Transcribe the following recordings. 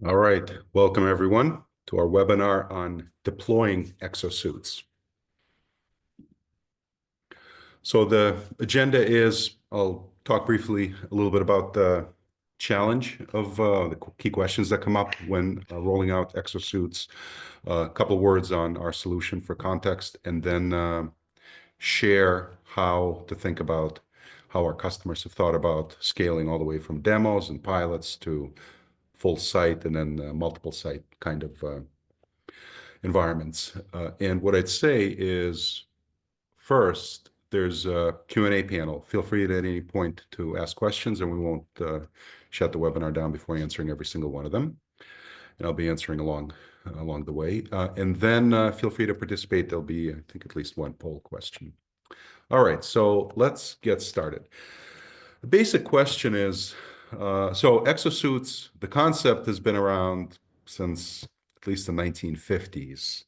All right, welcome everyone to our webinar on deploying exosuits. So the agenda is, I'll talk briefly a little bit about the challenge of the key questions that come up when rolling out exosuits, a couple words on our solution for context, and then share how to think about how our customers have thought about scaling all the way from demos and pilots to full site and then multiple site kind of environments. And what I'd say is, first, there's a Q&A panel. Feel free at any point to ask questions, and we won't shut the webinar down before answering every single one of them. And I'll be answering along the way. And then feel free to participate. There'll be, I think, at least one poll question. All right, so let's get started. The basic question is, so exosuits, the concept has been around since at least the 1950s.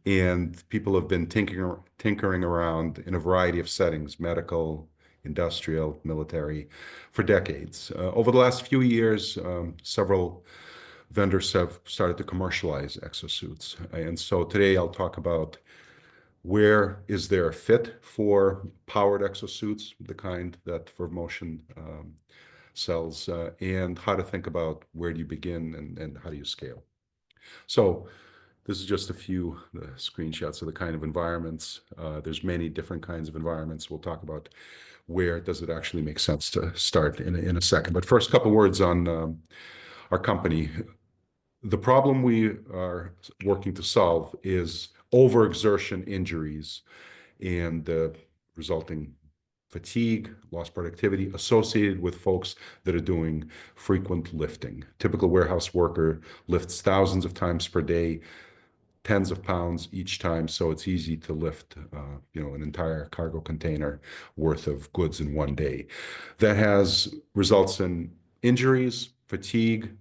And people have been tinkering around in a variety of settings, medical, industrial, military, for decades. Over the last few years, several vendors have started to commercialize exosuits. And so today I'll talk about where is there a fit for powered exosuits, the kind that Vermotion sells, and how to think about where do you begin and how do you scale. So this is just a few screenshots of the kind of environments. There's many different kinds of environments. We'll talk about where does it actually make sense to start in a second. But first, a couple words on our company. The problem we are working to solve is overexertion injuries and resulting fatigue, lost productivity associated with folks that are doing frequent lifting. Typical warehouse worker lifts thousands of times per day, tens of pounds each time, so it's easy to lift, an entire cargo container worth of goods in one day. That results in injuries, fatigue,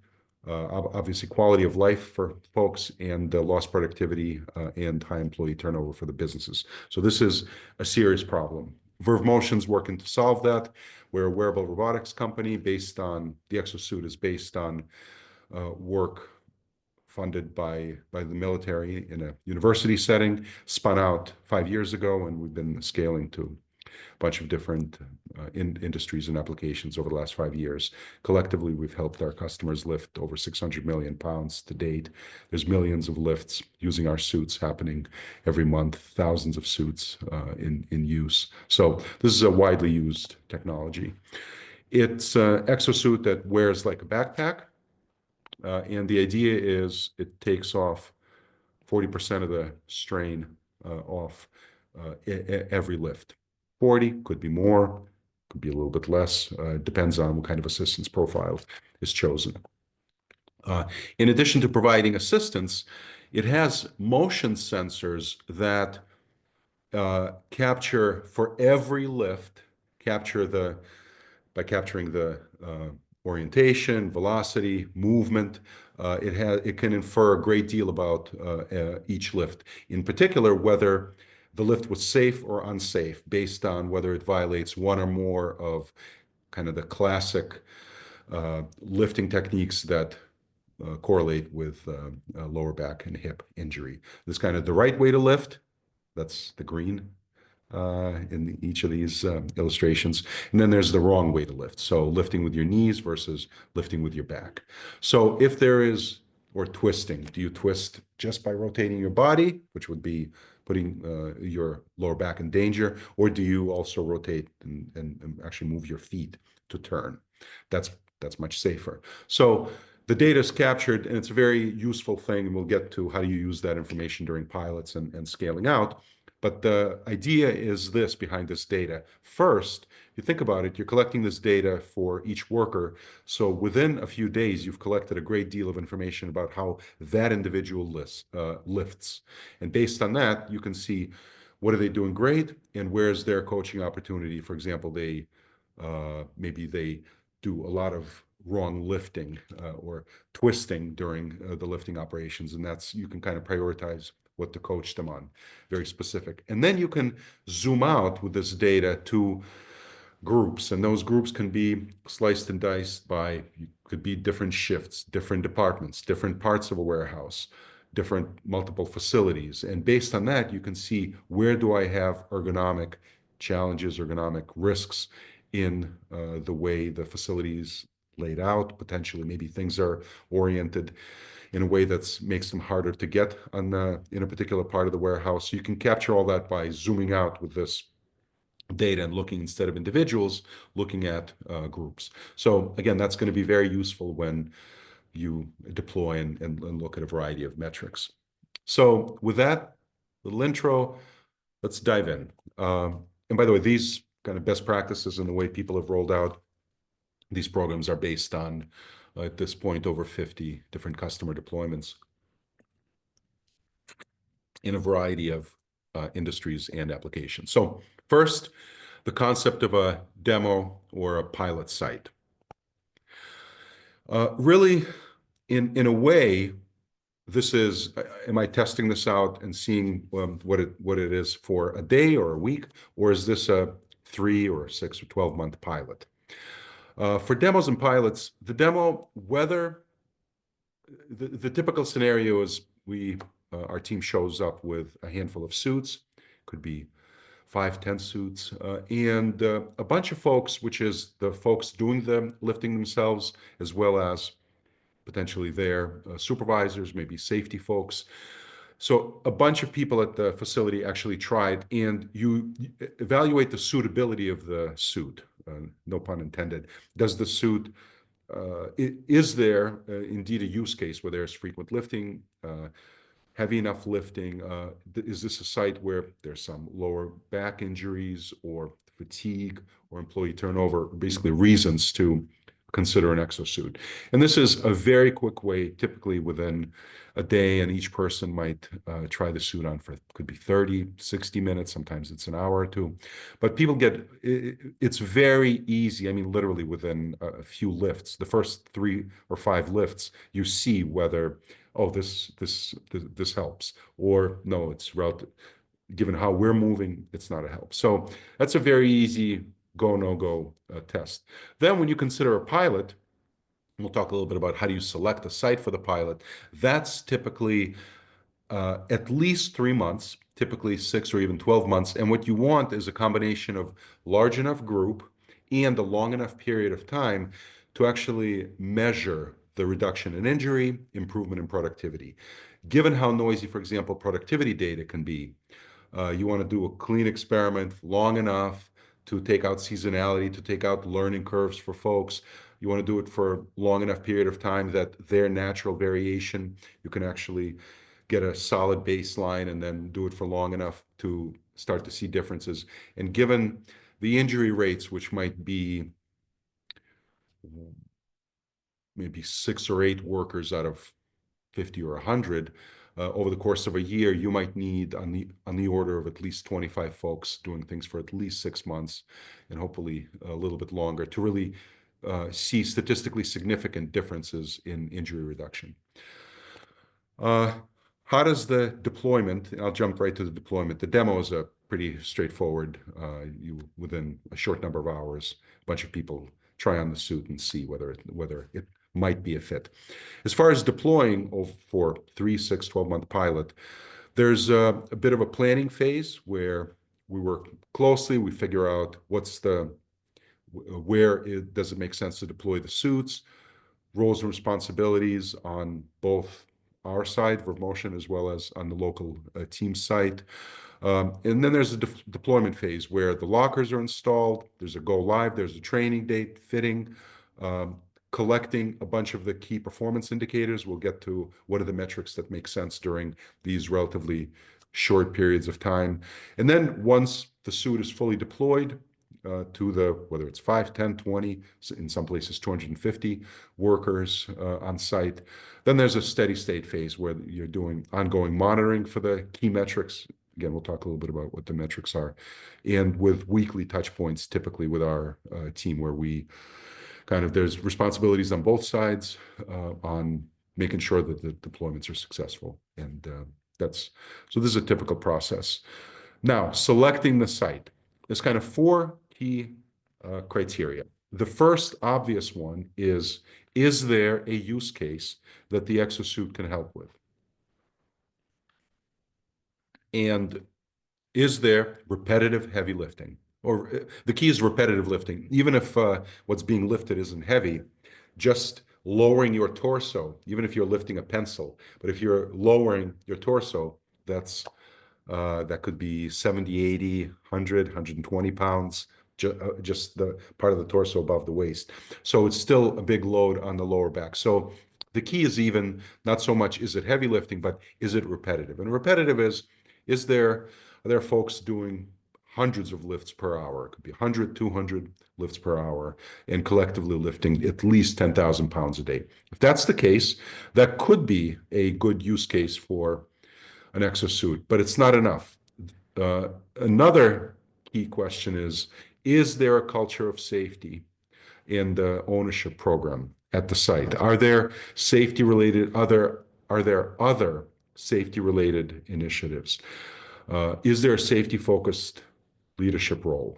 obviously quality of life for folks, and lost productivity and high employee turnover for the businesses. So this is a serious problem. Vermotion's working to solve that. We're a wearable robotics company based on, the exosuit is based on work funded by the military in a university setting, spun out 5 years ago, and we've been scaling to a bunch of different industries and applications over the last 5 years. Collectively, we've helped our customers lift over 600 million pounds to date. There's millions of lifts using our suits happening every month, thousands of suits in use. So this is a widely used technology. It's an exosuit that wears like a backpack. And the idea is it takes off 40% of the strain off every lift. 40, could be more, could be a little bit less, depends on what kind of assistance profile is chosen. In addition to providing assistance, it has motion sensors that capture for every lift, by capturing the orientation, velocity, movement. It can infer a great deal about each lift. In particular, whether the lift was safe or unsafe, based on whether it violates one or more of kind of the classic lifting techniques that correlate with lower back and hip injury. This kind of the right way to lift, that's the green in each of these illustrations. And then there's the wrong way to lift. So lifting with your knees versus lifting with your back. So if there is, or twisting, do you twist just by rotating your body, which would be putting your lower back in danger, or do you also rotate and actually move your feet to turn? That's much safer. So the data is captured, and it's a very useful thing, and we'll get to how do you use that information during pilots and scaling out. But the idea is this behind this data. First, you think about it, you're collecting this data for each worker. So within a few days, you've collected a great deal of information about how that individual lifts. And based on that, you can see what are they doing great and where's their coaching opportunity. For example, maybe they do a lot of wrong lifting or twisting during the lifting operations. And you can kind of prioritize what to coach them on, very specific. And then you can zoom out with this data to groups, and those groups can be sliced and diced by, could be different shifts, different departments, different parts of a warehouse, different multiple facilities. And based on that, you can see where do I have ergonomic challenges, ergonomic risks in the way the facility is laid out. Potentially, maybe things are oriented in a way that makes them harder to get on in a particular part of the warehouse. So you can capture all that by zooming out with this data and looking, instead of individuals, looking at groups. So again, that's going to be very useful when you deploy and look at a variety of metrics. So with that little intro, let's dive in. And by the way, these kind of best practices and the way people have rolled out these programs are based on, at this point, over 50 different customer deployments in a variety of industries and applications. So first, the concept of a demo or a pilot site. Really, in a way, this is, am I testing this out and seeing what it is for a day or a week, or is this a 3 or 6 or 12-month pilot? For demos and pilots, the demo, whether the typical scenario is our team shows up with a handful of suits, could be 5, 10 suits, and a bunch of folks, which is the folks doing the lifting themselves, as well as potentially their supervisors, maybe safety folks. So a bunch of people at the facility actually tried, and you evaluate the suitability of the suit, no pun intended. Does the suit, is there indeed a use case where there's frequent lifting, heavy enough lifting? Is this a site where there's some lower back injuries or fatigue or employee turnover, basically reasons to consider an exosuit? And this is a very quick way, typically within a day, and each person might try the suit on for, could be 30, 60 minutes, sometimes it's an hour or two. But people it's very easy. I mean, literally within a few lifts, the first 3 or 5 lifts, you see whether, oh, this helps, or no, it's relative. Given how we're moving, it's not a help. So that's a very easy go, no go test. Then when you consider a pilot, we'll talk a little bit about how do you select a site for the pilot. That's typically at least 3 months, typically 6 or even 12 months. And what you want is a combination of large enough group and a long enough period of time to actually measure the reduction in injury, improvement in productivity. Given how noisy, for example, productivity data can be, you want to do a clean experiment long enough to take out seasonality, to take out learning curves for folks. You want to do it for a long enough period of time that their natural variation, you can actually get a solid baseline, and then do it for long enough to start to see differences. And given the injury rates, which might be maybe 6 or 8 workers out of 50 or 100, over the course of a year, you might need on the order of at least 25 folks doing things for at least 6 months, and hopefully a little bit longer, to really see statistically significant differences in injury reduction. How does the deployment, I'll jump right to the deployment. The demo is a pretty straightforward. Within a short number of hours, a bunch of people try on the suit and see whether it might be a fit. As far as deploying for 3, 6, 12-month pilot, there's a bit of a planning phase where we work closely. We figure out does it make sense to deploy the suits, roles and responsibilities on both our side, VerMotion, as well as on the local team site. And then there's a deployment phase where the lockers are installed, there's a go live, there's a training date, fitting, collecting a bunch of the key performance indicators. We'll get to what are the metrics that make sense during these relatively short periods of time. And then once the suit is fully deployed, to whether it's 5, 10, 20, in some places 250 workers on site. Then there's a steady state phase where you're doing ongoing monitoring for the key metrics. Again, we'll talk a little bit about what the metrics are. And with weekly touch points, typically with our team, where there's responsibilities on both sides on making sure that the deployments are successful. And so this is a typical process. Now, selecting the site. There's kind of 4 key criteria. The first obvious one is there a use case that the exosuit can help with? And is there repetitive heavy lifting? Or the key is repetitive lifting. Even if what's being lifted isn't heavy, just lowering your torso, even if you're lifting a pencil, but if you're lowering your torso, that's that could be 70, 80, 100, 120 pounds, just the part of the torso above the waist. So it's still a big load on the lower back. So the key is even not so much is it heavy lifting, but is it repetitive? And repetitive is there, are there folks doing hundreds of lifts per hour? It could be 100, 200 lifts per hour and collectively lifting at least 10,000 pounds a day. If that's the case, that could be a good use case for an exosuit, but it's not enough. Another key question is there a culture of safety in the ownership program at the site? Are there other safety related initiatives? Is there a safety focused leadership role?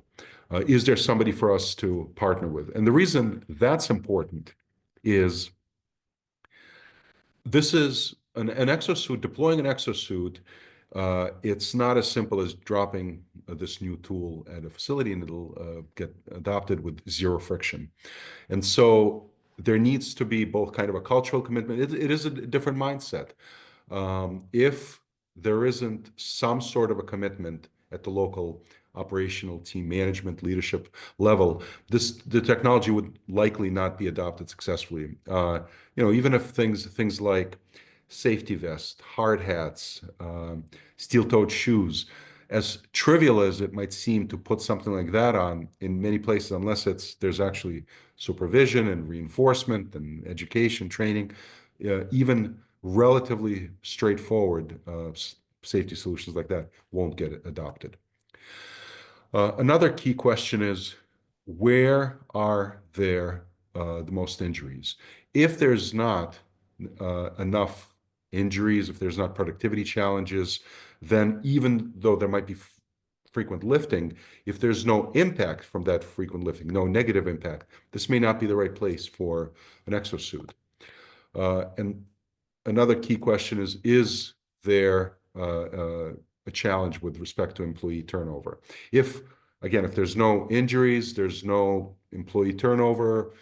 Is there somebody for us to partner with? And the reason that's important is this is an exosuit, deploying an exosuit. It's not as simple as dropping this new tool at a facility and it'll get adopted with zero friction. And so there needs to be both kind of a cultural commitment. It is a different mindset. If there isn't some sort of a commitment at the local operational team management leadership level, the technology would likely not be adopted successfully. Even if things like safety vests, hard hats, steel-toed shoes, as trivial as it might seem to put something like that on in many places, unless there's actually supervision and reinforcement and education training, even relatively straightforward safety solutions like that won't get adopted. Another key question is, where are there the most injuries? If there's not enough injuries, if there's not productivity challenges, then even though there might be frequent lifting, if there's no impact from that frequent lifting, no negative impact, this may not be the right place for an exosuit. And another key question is there a challenge with respect to employee turnover? Again, if there's no injuries, there's no employee turnover,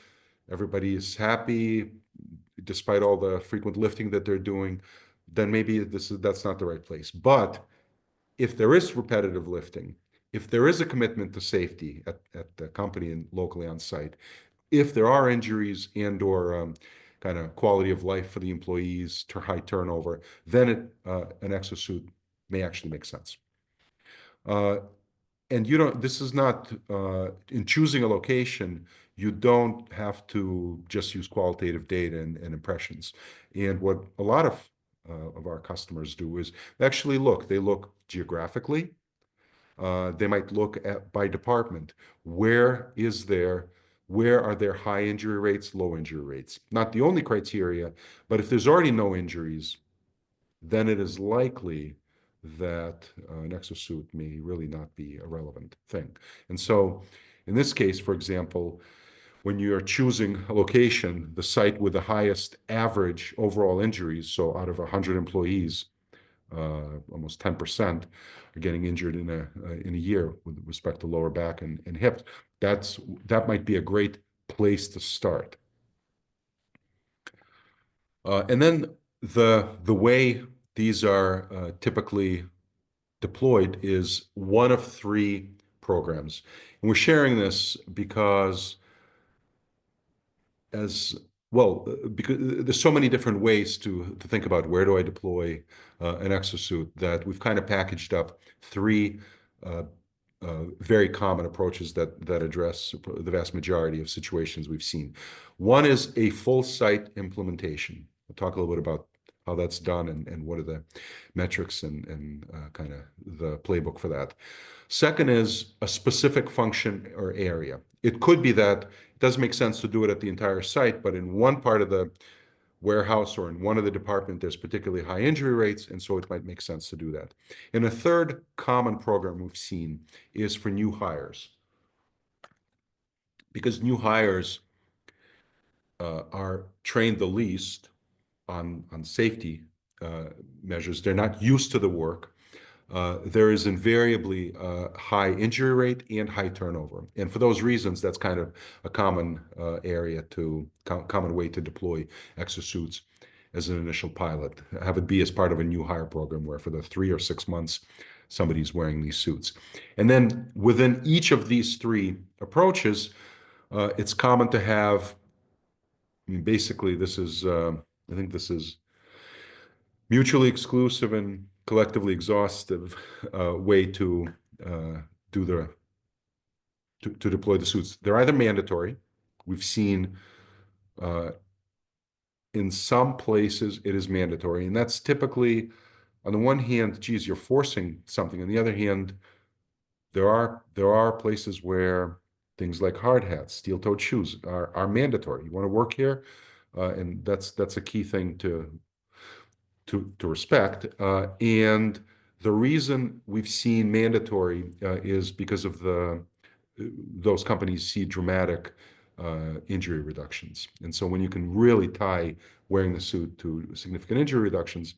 everybody is happy despite all the frequent lifting that they're doing, then maybe that's not the right place. But if there is repetitive lifting, if there is a commitment to safety at the company and locally on site, if there are injuries and or kind of quality of life for the employees, high turnover, then an exosuit may actually make sense. And this is not, in choosing a location, you don't have to just use qualitative data and impressions. And what a lot of our customers do is actually they look geographically. They might look at by department. Where are there high injury rates, low injury rates? Not the only criteria, but if there's already no injuries, then it is likely that an exosuit may really not be a relevant thing. And so in this case, for example, when you're choosing a location, the site with the highest average overall injuries, so out of 100 employees, almost 10% are getting injured in a year with respect to lower back and hips. That might be a great place to start. And then the way these are typically deployed is one of three programs. And we're sharing this because because there's so many different ways to think about where do I deploy an exosuit, that we've kind of packaged up three very common approaches that address the vast majority of situations we've seen. One is a full site implementation. We'll talk a little bit about how that's done and what are the metrics and kind of the playbook for that. Second is a specific function or area. It could be that it does make sense to do it at the entire site, but in one part of the warehouse or in one of the department, there's particularly high injury rates, and so it might make sense to do that. And a third common program we've seen is for new hires. because new hires are trained the least on safety measures. They're not used to the work. There is invariably a high injury rate and high turnover. And for those reasons, that's kind of a common area common way to deploy exosuits as an initial pilot. Have it be as part of a new hire program where for the 3 or 6 months, somebody's wearing these suits. And then within each of these three approaches, it's common to have, I mean, basically, I think this is mutually exclusive and collectively exhaustive way uh, do the to deploy the suits. They're either mandatory. We've seen uh, in some places it is mandatory, and that's typically on the one hand, geez, you're forcing something. On the other hand, there are places where things like hard hats, steel-toed shoes are mandatory. You want to work here, and that's a key thing to respect. And the reason we've seen mandatory is because of those companies see dramatic injury reductions. And so when you can really tie wearing the suit to significant injury reductions,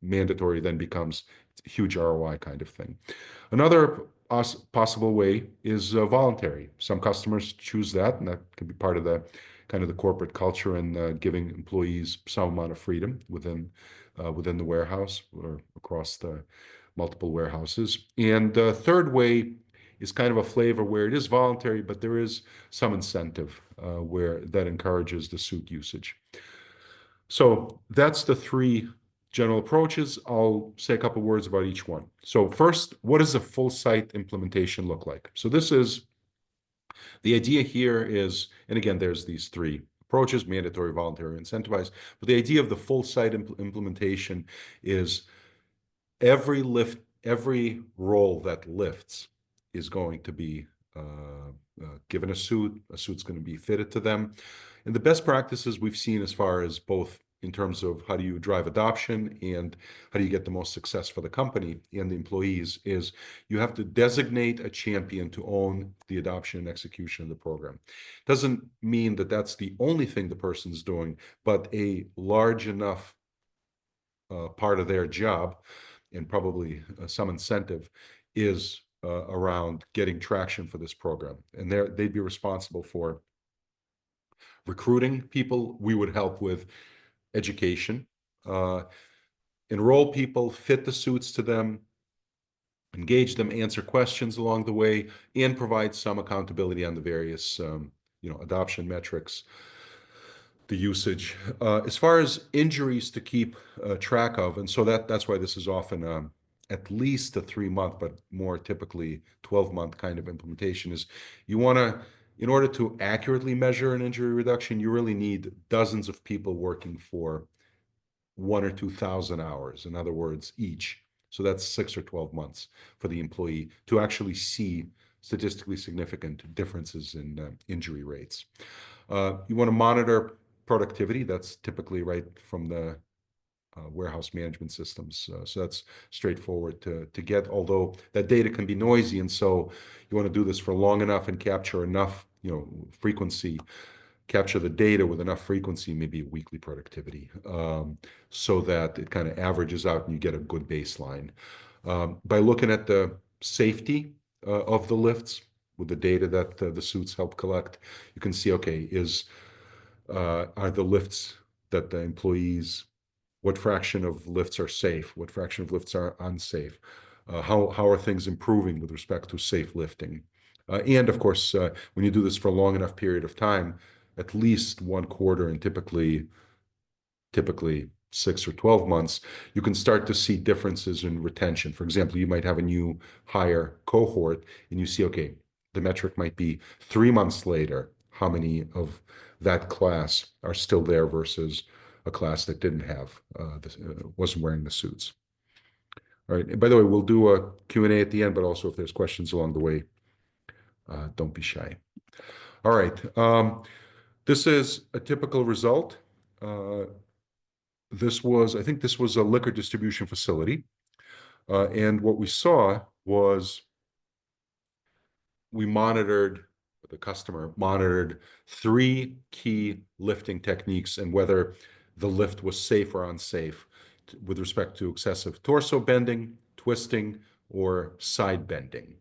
mandatory then becomes a huge ROI kind of thing. Another possible way is voluntary. Some customers choose that, and that could be part of the kind of the corporate culture and giving employees some amount of freedom within the warehouse or across the multiple warehouses. And the third way is kind of a flavor where it is voluntary, but there is some incentive where that encourages the suit usage. So that's the three general approaches. I'll say a couple words about each one. So first, what does a full site implementation look like? So this is the idea here is, and again, there's these three approaches: mandatory, voluntary, incentivized. But the idea of the full site implementation is every role that lifts is going to be given a suit. A suit's going to be fitted to them. And the best practices we've seen as far as both in terms of how do you drive adoption and how do you get the most success for the company and the employees is you have to designate a champion to own the adoption and execution of the program. Doesn't mean that that's the only thing the person's doing, but a large enough part of their job and probably some incentive is around getting traction for this program. And they'd be responsible for recruiting people. We would help with education, uh, enroll people, fit the suits to them, engage them, answer questions along the way, and provide some accountability on the various adoption metrics, the usage. As far as injuries to keep track of, and so that's why this is often at least a 3 month, but more typically 12-month kind of implementation is you want to, in order to accurately measure an injury reduction, you really need dozens of people working for 1 or 2 thousand hours, in other words, each. So that's 6 or 12 months for the employee to actually see statistically significant differences in injury rates. You want to monitor productivity. That's typically right from the warehouse management systems. So that's straightforward to get, although that data can be noisy. And so you want to do this for long enough and capture enough, frequency, capture the data with enough frequency, maybe weekly productivity, so that it kind of averages out and you get a good baseline. By looking at the safety of the lifts with the data that the suits help collect, you can see, okay, are the lifts that the employees, what fraction of lifts are safe? What fraction of lifts are unsafe? How are things improving with respect to safe lifting? And of course, when you do this for a long enough period of time, at least 1 quarter and typically 6 or 12 months, you can start to see differences in retention. For example, you might have a new hire cohort and you see, okay, the metric might be 3 months later, how many of that class are still there versus a class that didn't have, wasn't wearing the suits. All right. And by the way, we'll do a Q&A at the end, but also if there's questions along the way, don't be shy. All right. This is a typical result. I think this was a liquor distribution facility. And what we saw was we monitored the customer monitored three key lifting techniques and whether the lift was safe or unsafe with respect to excessive torso bending, twisting, or side bending.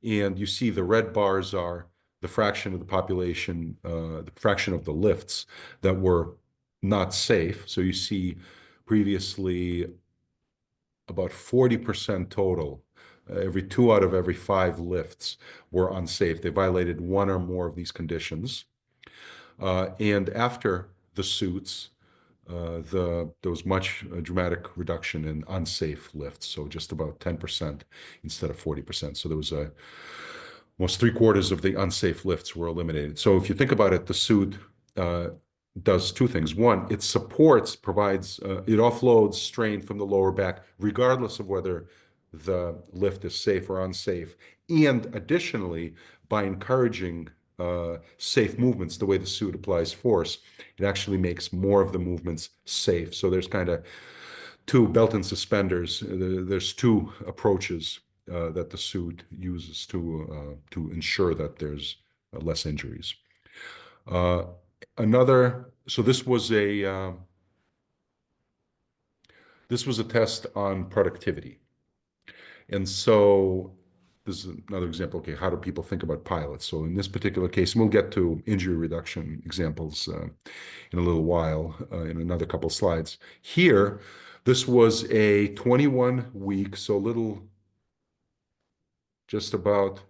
And you see the red bars are the fraction of the population, the fraction of the lifts that were not safe. So you see previously about 40% total. Every 2 out of every 5 lifts were unsafe. They violated one or more of these conditions. And after the suits, there was much dramatic reduction in unsafe lifts, so just about 10% instead of 40%. So there was almost 3/4 of the unsafe lifts were eliminated. So if you think about it, the suit uh, does two things. One, it supports, provides, it offloads strain from the lower back, regardless of whether the lift is safe or unsafe. And additionally, by encouraging safe movements, the way the suit applies force, it actually makes more of the movements safe. So there's kind of two belt and suspenders. There's two approaches that the suit uses to ensure that there's less injuries. Uh, so this was a test on productivity. And so this is another example. Okay, how do people think about pilots? So in this particular case, and we'll get to injury reduction examples in a little while, in another couple slides. Here, this was a 21-week, so just about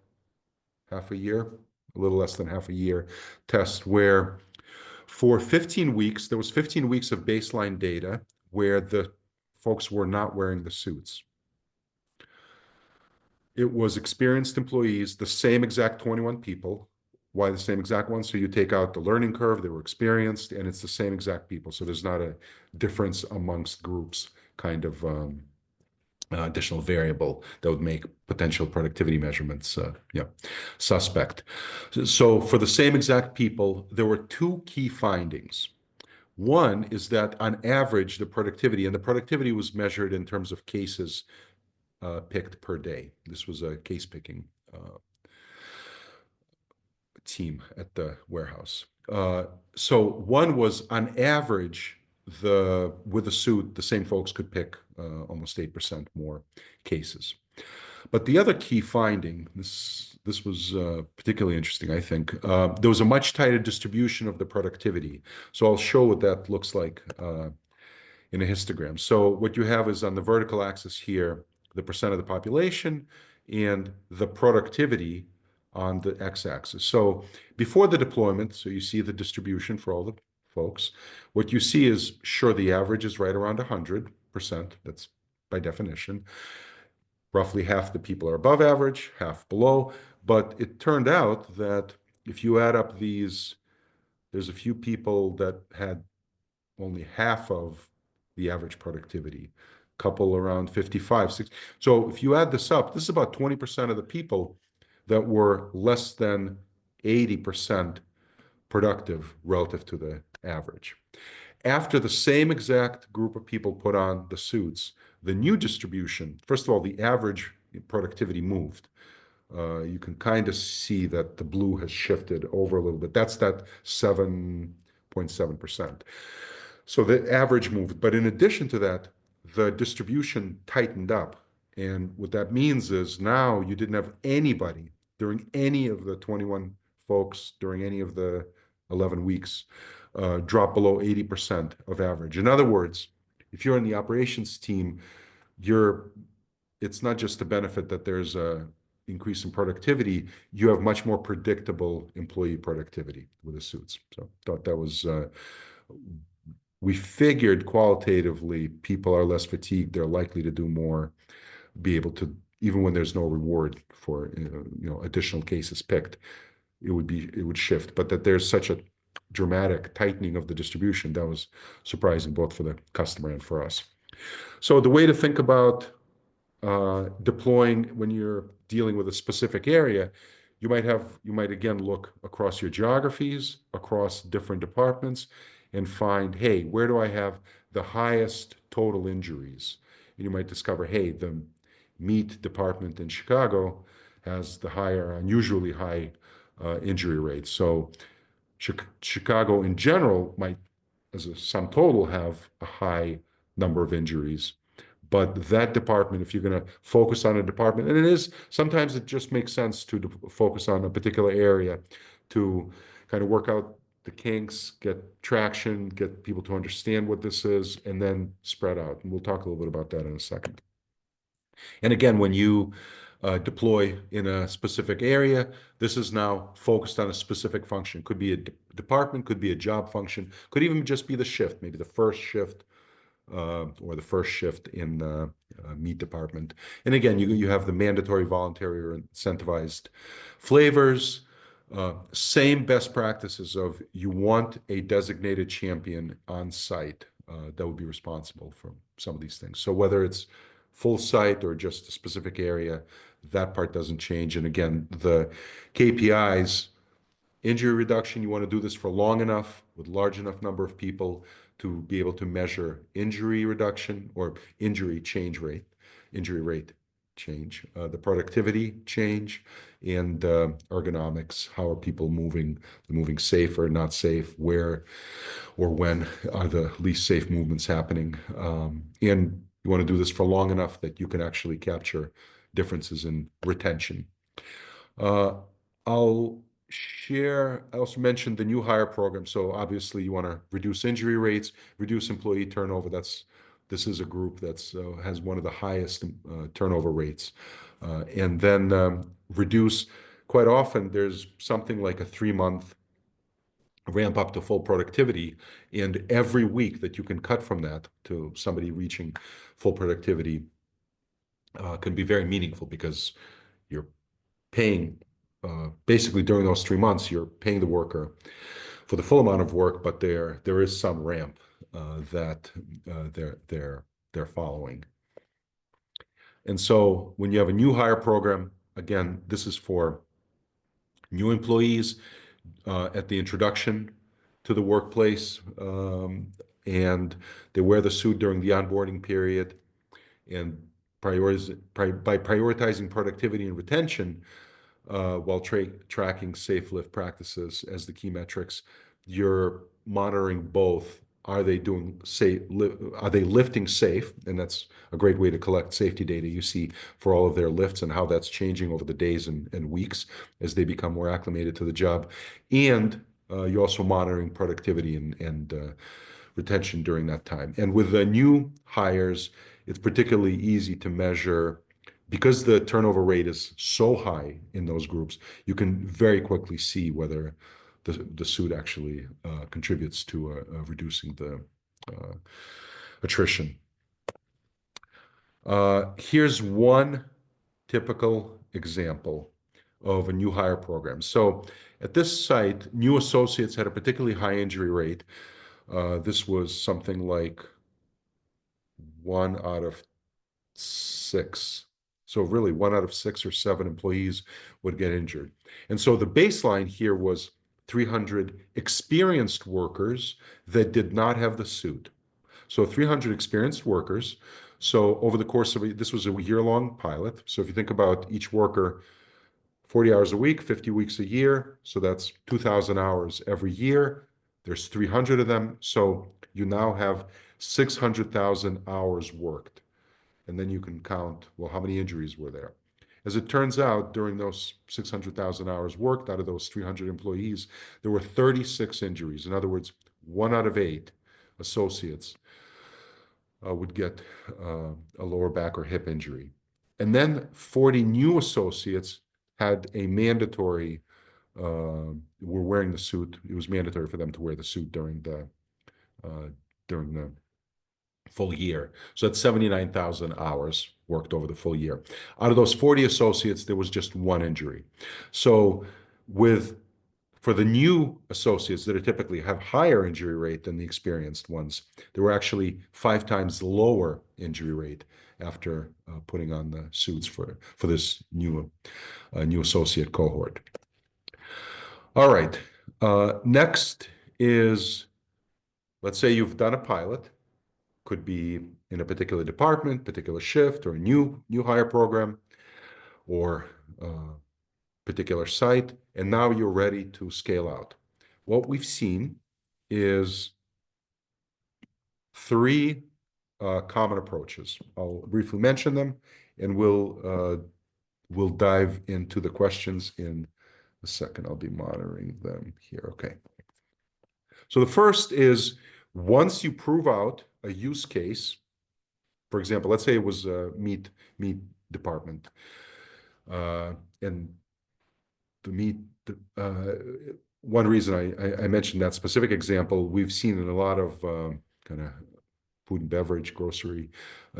half a year, a little less than half a year test where for 15 weeks, there was 15 weeks of baseline data where the folks were not wearing the suits. It was experienced employees, the same exact 21 people. Why the same exact ones? So you take out the learning curve, they were experienced, and it's the same exact people. So there's not a difference amongst groups, kind of additional variable that would make potential productivity measurements suspect. So for the same exact people, there were two key findings. One is that on average, the productivity was measured in terms of cases picked per day. This was a case picking team at the warehouse. So one was on average, with the suit, the same folks could pick almost 8% more cases. But the other key finding, this was particularly interesting, I think. There was a much tighter distribution of the productivity. So I'll show what that looks like in a histogram. So what you have is on the vertical axis here, the percent of the population and the productivity on the x-axis. So before the deployment, so you see the distribution for all the folks. What you see is, sure, the average is right around 100%. That's by definition. Roughly half the people are above average, half below. But it turned out that if you add up these, there's a few people that had only half of the average productivity, couple around 55, 60. So if you add this up, this is about 20% of the people that were less than 80% productive relative to the average. After the same exact group of people put on the suits, the new distribution, first of all, the average productivity moved. You can kind of see that the blue has shifted over a little bit. That's that 7.7%. So the average moved. But in addition to that, the distribution tightened up. And what that means is now you didn't have anybody during any of the 21 folks during any of the 11 weeks drop below 80% of average. In other words, if you're in the operations team, it's not just a benefit that there's a increase in productivity, you have much more predictable employee productivity with the suits. So thought that was, we figured qualitatively people are less fatigued, they're likely to do more, be able to, even when there's no reward for additional cases picked, it would shift. But that there's such a dramatic tightening of the distribution, that was surprising both for the customer and for us. So the way to think about deploying when you're dealing with a specific area, you might again look across your geographies, across different departments, and find, hey, where do I have the highest total injuries? And you might discover, hey, the meat department in Chicago has the unusually high injury rates. So Chicago in general might, as a sum total, have a high number of injuries. But that department, if you're going to focus on a department, and it is, sometimes it just makes sense to focus on a particular area to kind of work out the kinks, get traction, get people to understand what this is, and then spread out. And we'll talk a little bit about that in a second. And again, when you deploy in a specific area, this is now focused on a specific function. Could be a department, could be a job function, could even just be the shift, maybe the first shift or the first shift in the meat department. And again, you have the mandatory, voluntary, or incentivized flavors. Same best practices of you want a designated champion on site that would be responsible for some of these things. So whether it's full site or just a specific area, that part doesn't change. And again, the KPIs, injury reduction, you want to do this for long enough with large enough number of people to be able to measure injury reduction or injury rate change, the productivity change, and ergonomics. How are people moving safe or not safe? Where or when are the least safe movements happening? And you want to do this for long enough that you can actually capture differences in retention. Uh, I'll share, I also mentioned the new hire program. So obviously you want to reduce injury rates, reduce employee turnover. This is a group that's has one of the highest turnover rates. And then reduce, quite often there's something like a 3-month ramp up to full productivity. And every week that you can cut from that to somebody reaching full productivity can be very meaningful because you're paying basically during those 3 months, you're paying the worker for the full amount of work, but there is some ramp that they're following. And so when you have a new hire program, again, this is for new employees at the introduction to the workplace, and they wear the suit during the onboarding period. And by prioritizing productivity and retention, while tracking safe lift practices as the key metrics, you're monitoring both. Are they doing safe? Are they lifting safe? And that's a great way to collect safety data you see for all of their lifts and how that's changing over the days and weeks as they become more acclimated to the job. And you're also monitoring productivity and retention during that time. And with the new hires, it's particularly easy to measure because the turnover rate is so high in those groups. You can very quickly see whether the suit actually contributes to reducing the attrition. Here's one typical example of a new hire program. So at this site, new associates had a particularly high injury rate. This was something like 1 out of 6. So really 1 out of 6 or 7 employees would get injured. And so the baseline here was 300 experienced workers that did not have the suit. So 300 experienced workers. So over the course of this was a year-long pilot. So if you think about each worker, 40 hours a week, 50 weeks a year. So that's 2,000 hours every year. There's 300 of them. So you now have 600,000 hours worked. And then you can count, well, how many injuries were there? As it turns out, during those 600,000 hours worked out of those 300 employees, there were 36 injuries. In other words, 1 out of 8 associates would get a lower back or hip injury. And then 40 new associates had a mandatory, were wearing the suit. It was mandatory for them to wear the suit during the full year. So that's 79,000 hours worked over the full year. Out of those 40 associates, there was just 1 injury. So for the new associates that are typically have higher injury rate than the experienced ones, there were actually 5 times lower injury rate after putting on the suits for this new associate cohort. All right. Next is, let's say you've done a pilot. Could be in a particular department, particular shift, or a new hire program, or particular site, and now you're ready to scale out. What we've seen is three common approaches. I'll briefly mention them, and we'll dive into the questions in a second. I'll be monitoring them here. Okay. So the first is once you prove out a use case, for example, let's say it was a meat department, and the meat. One reason I mentioned that specific example, we've seen in a lot of kind of food and beverage, grocery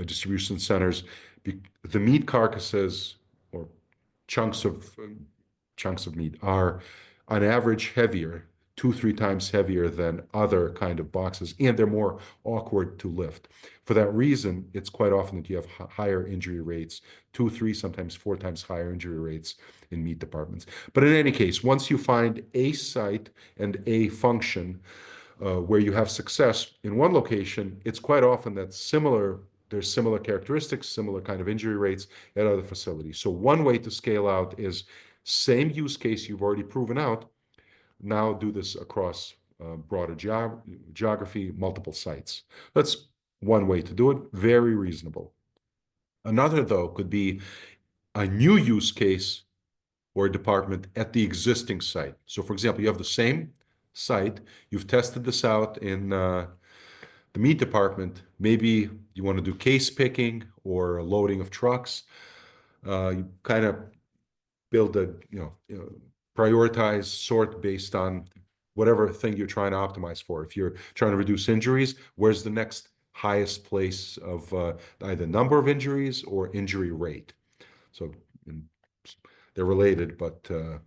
distribution centers, the meat carcasses or chunks of chunks of meat are on average heavier, 2, 3 times heavier than other kind of boxes, and they're more awkward to lift. For that reason, it's quite often that you have higher injury rates, 2, 3, sometimes 4 times higher injury rates in meat departments. But in any case, once you find a site and a function where you have success in one location, it's quite often that there's similar characteristics, similar kind of injury rates at other facilities. So one way to scale out is same use case you've already proven out, now do this across broader geography, multiple sites. That's one way to do it, very reasonable. Another, though, could be a new use case or a department at the existing site. So, for example, you have the same site, you've tested this out in the meat department. Maybe you want to do case picking or loading of trucks. You kind of build prioritize, sort based on whatever thing you're trying to optimize for. If you're trying to reduce injuries, where's the next highest place of either number of injuries or injury rate? So they're related, but you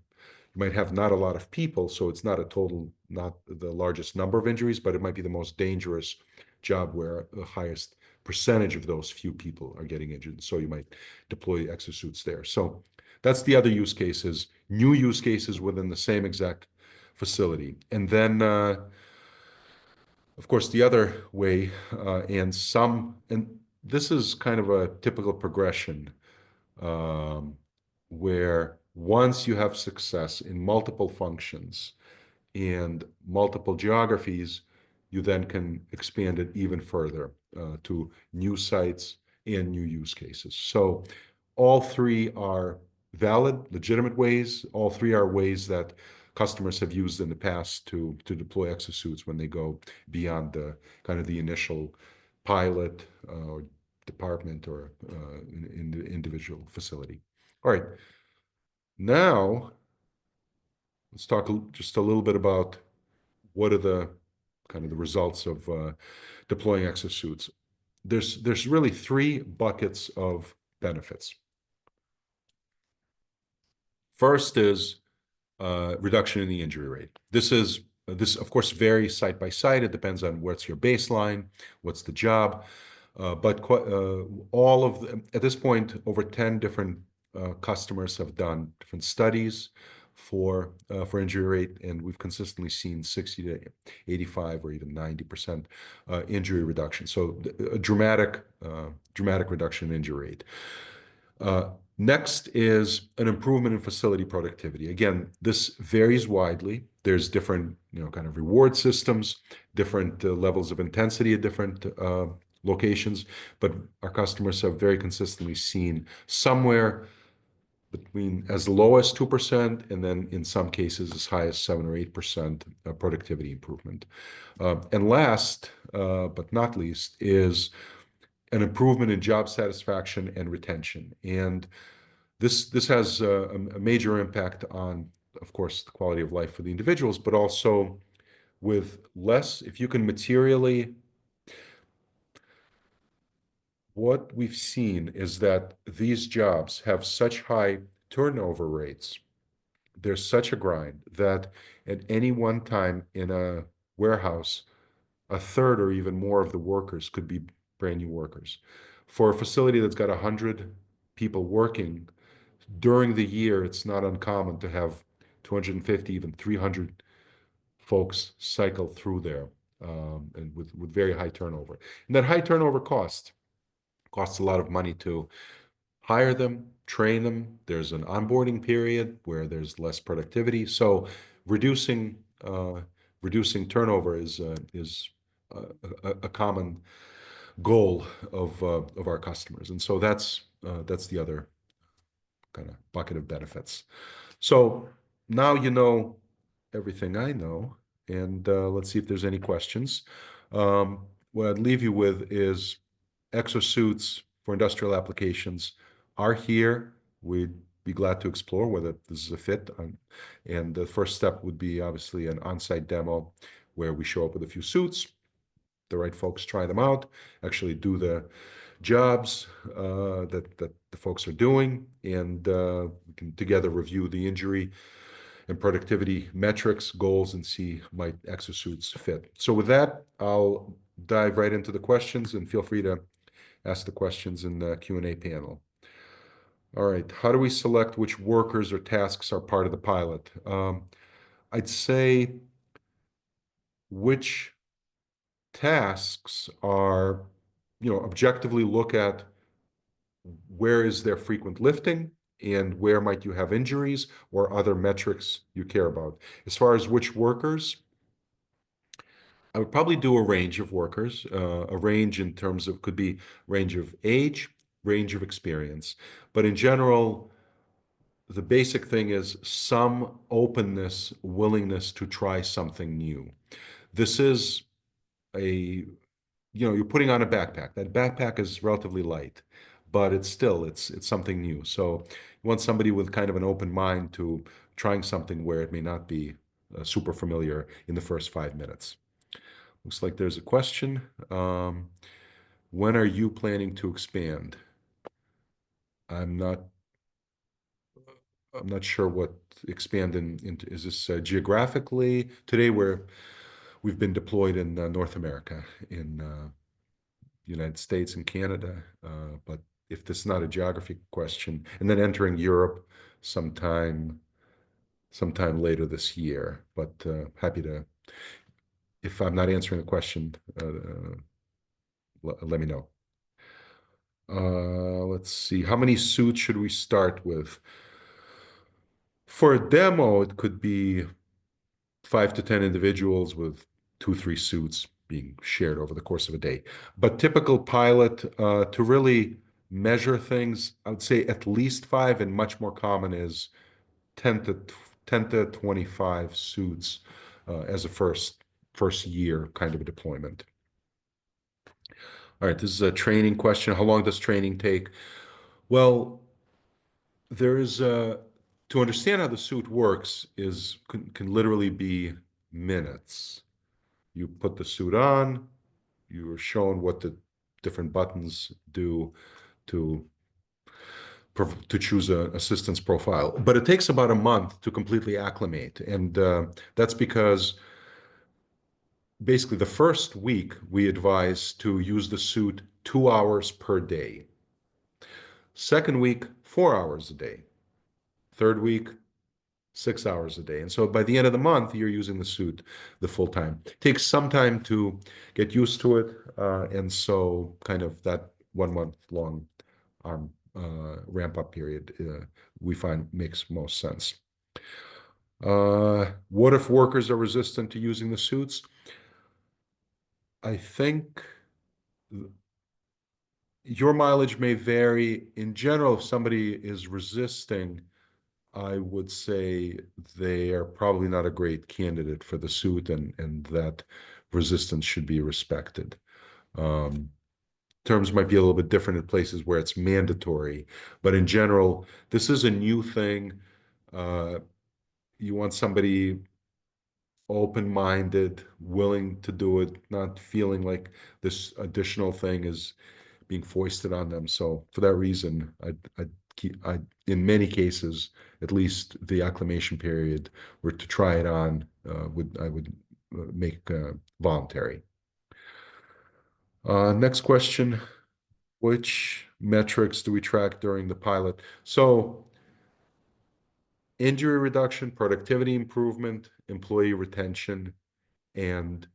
might have not a lot of people, so it's not the largest number of injuries, but it might be the most dangerous job where the highest percentage of those few people are getting injured. So you might deploy exosuits there. So that's the other use cases, new use cases within the same exact facility. And then, of course, the other way, and this is kind of a typical progression, where once you have success in multiple functions and multiple geographies, you then can expand it even further to new sites and new use cases. So all three are valid, legitimate ways. All three are ways that customers have used in the past to deploy exosuits when they go beyond the kind of the initial pilot or department or in the individual facility. All right, now let's talk just a little bit about what are the kind of the results of deploying exosuits. There's really three buckets of benefits. First is reduction in the injury rate. This of course varies site by site. It depends on what's your baseline, what's the job, but at this point, over 10 different customers have done different studies for injury rate, and we've consistently seen 60 to 85 or even 90% injury reduction. So a dramatic reduction in injury rate. Next is an improvement in facility productivity. Again, this varies widely. There's different, kind of reward systems, different levels of intensity at different locations, but our customers have very consistently seen somewhere between as low as 2% and then in some cases as high as 7 or 8% productivity improvement. And last, but not least, is an improvement in job satisfaction and retention. And this has a major impact on, of course, the quality of life for the individuals, but also with less, if you can materially, what we've seen is that these jobs have such high turnover rates. There's such a grind that at any one time in a warehouse, a third or even more of the workers could be brand new workers. For a facility that's got 100 people working, during the year, it's not uncommon to have 250, even 300 folks cycle through there, and with very high turnover. And that high turnover costs a lot of money to hire them, train them. There's an onboarding period where there's less productivity. So reducing reducing turnover is a common goal of our customers, and so that's the other kind of bucket of benefits. So now you know everything I know, and let's see if there's any questions. What I'd leave you with is exosuits for industrial applications are here. We'd be glad to explore whether this is a fit. And the first step would be obviously an on-site demo where we show up with a few suits, the right folks try them out, actually do the jobs that the folks are doing, and we can together review the injury and productivity metrics, goals, and see might exosuits fit. So with that, I'll dive right into the questions, and feel free to ask the questions in the Q&A panel. All right, how do we select which workers or tasks are part of the pilot? I'd say which tasks are, objectively look at where is there frequent lifting and where might you have injuries or other metrics you care about. As far as which workers, I would probably do a range of workers, a range in terms of could be range of age, range of experience. But in general, the basic thing is some openness, willingness to try something new. This is a, you're putting on a backpack. That backpack is relatively light, but it's something new. So you want somebody with kind of an open mind to trying something where it may not be super familiar in the first 5 minutes. Looks like there's a question. When are you planning to expand? I'm not I'm not sure what expand into. Is this geographically? Today we've been deployed in North America, in United States and Canada. But if this is not a geography question, and then entering Europe sometime later this year. But happy to, if I'm not answering the question, let me know. Let's see. How many suits should we start with? For a demo, it could be 5 to 10 individuals with 2, 3 suits being shared over the course of a day. But typical pilot, to really measure things, I would say at least 5, and much more common is 10 to 25 suits as a first year kind of a deployment. All right, this is a training question. How long does training take? Well, there is to understand how the suit works is can literally be minutes. You put the suit on, you are shown what the different buttons do to to choose a assistance profile. But it takes about a month to completely acclimate, and that's because basically the first week we advise to use the suit 2 hours per day. Second week, 4 hours a day. Third week, 6 hours a day. And so by the end of the month, you're using the suit the full time. It takes some time to get used to it. And so kind of that 1 month long ramp up period, we find makes most sense. What if workers are resistant to using the suits? I think your mileage may vary. In general, if somebody is resisting, I would say they are probably not a great candidate for the suit, and that resistance should be respected. Terms might be a little bit different in places where it's mandatory, but in general, this is a new thing. You want somebody open-minded, willing to do it, not feeling like this additional thing is being foisted on them. So for that reason, in many cases, at least the acclimation period, were to try it on, I would make voluntary. Next question, which metrics do we track during the pilot? So injury reduction, productivity improvement, employee retention, and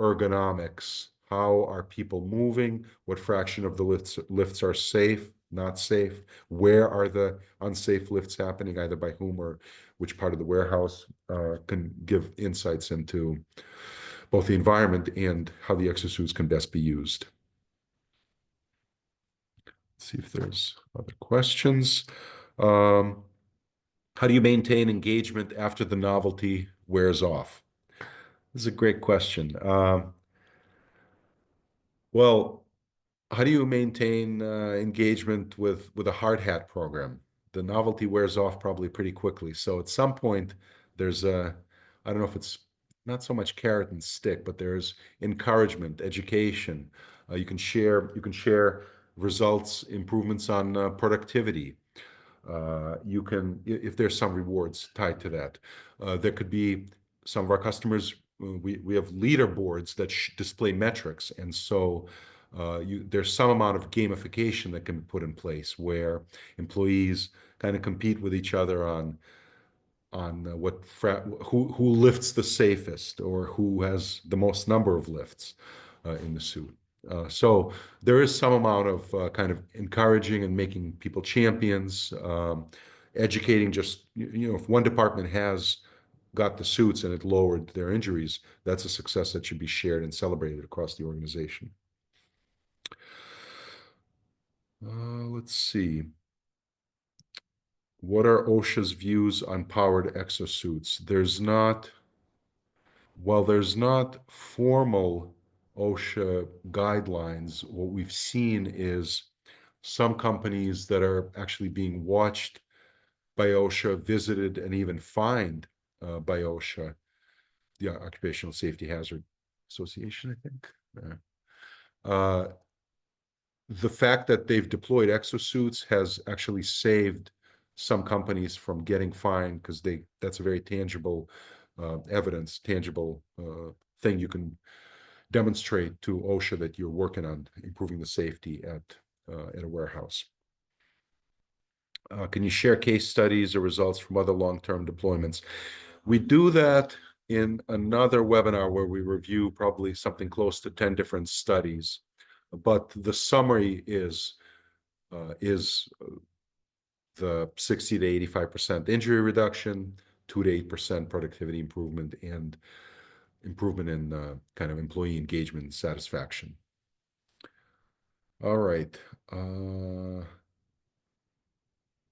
ergonomics, how are people moving, what fraction of the lifts are safe, not safe, where are the unsafe lifts happening, either by whom or which part of the warehouse, can give insights into both the environment and how the exosuits can best be used. Let's see if there's other questions. Um, how do you maintain engagement after the novelty wears off? This is a great question. Well, how do you maintain engagement with a hard hat program? The novelty wears off probably pretty quickly. So at some point, there's a, I don't know if it's not so much carrot and stick, but there's encouragement, education. You can share results, improvements on productivity. You can, if there's some rewards tied to that. There could be some of our customers, we have leaderboards that display metrics. And so there's some amount of gamification that can be put in place where employees kind of compete with each other on who lifts the safest or who has the most number of lifts in the suit. So there is some amount of kind of encouraging and making people champions, educating. Just if one department has got the suits and it lowered their injuries, that's a success that should be shared and celebrated across the organization. Let's see. What are OSHA's views on powered exosuits? While there's not formal OSHA guidelines, what we've seen is some companies that are actually being watched by OSHA, visited, and even fined by OSHA, the Occupational Safety Hazard Association, I think. Uh, the fact that they've deployed exosuits has actually saved some companies from getting fined because that's a very tangible evidence, tangible thing you can demonstrate to OSHA that you're working on improving the safety at a warehouse. Can you share case studies or results from other long-term deployments? We do that in another webinar where we review probably something close to 10 different studies. But the summary is the 60 to 85% injury reduction, 2 to 8% productivity improvement, and improvement in kind of employee engagement and satisfaction. All right.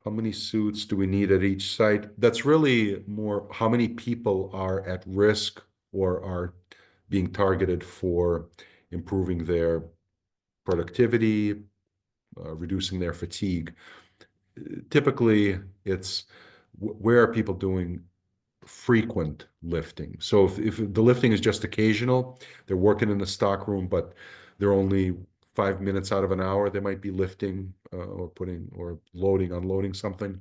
How many suits do we need at each site? That's really more how many people are at risk or are being targeted for improving their productivity, reducing their fatigue. Typically, it's where are people doing frequent lifting. So if the lifting is just occasional, they're working in the stock room, but they're only 5 minutes out of an hour, they might be lifting or putting or loading, unloading something.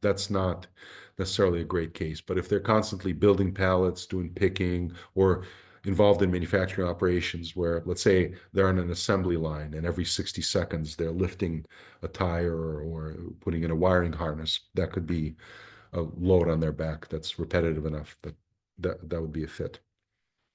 That's not necessarily a great case. But if they're constantly building pallets, doing picking, or involved in manufacturing operations where, let's say, they're on an assembly line and every 60 seconds they're lifting a tire or putting in a wiring harness, that could be a load on their back that's repetitive enough that would be a fit.